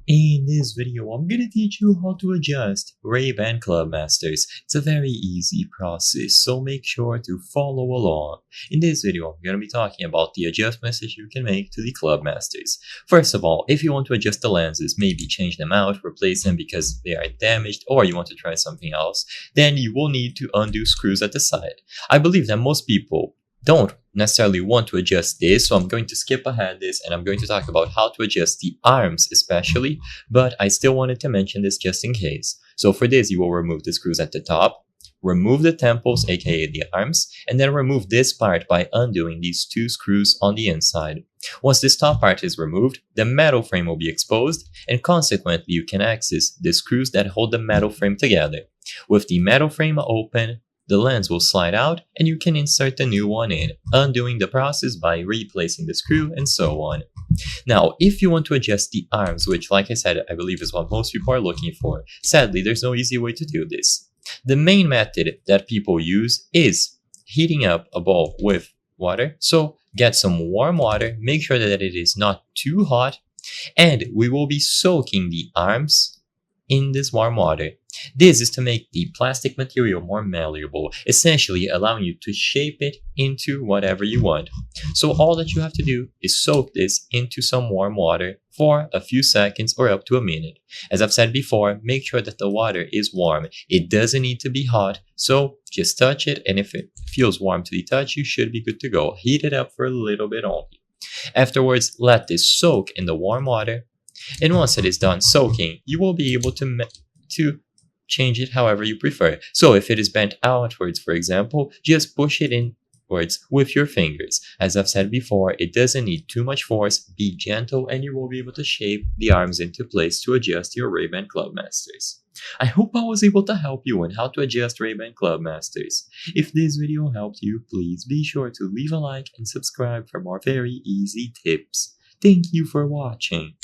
In this video, I'm gonna teach you how to adjust Ray-Ban Clubmasters. It's a very easy process, so make sure to follow along. In this video, I'm gonna be talking about the adjustments that you can make to the Clubmasters. First of all, if you want to adjust the lenses, maybe change them out, replace them because they are damaged, or you want to try something else, then you will need to undo screws at the side. I believe that most people don't necessarily want to adjust this, so I'm going to skip ahead this and I'm going to talk about how to adjust the arms especially, but I still wanted to mention this just in case. So for this, you will remove the screws at the top, remove the temples, aka the arms, and then remove this part by undoing these two screws on the inside. Once this top part is removed, the metal frame will be exposed, and consequently you can access the screws that hold the metal frame together. With the metal frame open, the lens will slide out and you can insert the new one in, undoing the process by replacing the screw and so on. Now, if you want to adjust the arms, which like I said, I believe is what most people are looking for, sadly there's no easy way to do this. The main method that people use is heating up a bowl with water. So get some warm water, make sure that it is not too hot, and we will be soaking the arms in this warm water. This is to make the plastic material more malleable, essentially allowing you to shape it into whatever you want. So all that you have to do is soak this into some warm water for a few seconds or up to a minute. As I've said before, make sure that the water is warm. It doesn't need to be hot, so just touch it, and if it feels warm to the touch, you should be good to go. Heat it up for a little bit only. Afterwards, let this soak in the warm water, and once it is done soaking, you will be able to change it however you prefer. So if it is bent outwards, for example, just push it inwards with your fingers. As I've said before, it doesn't need too much force, be gentle, and you will be able to shape the arms into place to adjust your Ray-Ban Clubmasters. I hope I was able to help you on how to adjust Ray-Ban Clubmasters. If this video helped you, please be sure to leave a like and subscribe for more very easy tips. Thank you for watching.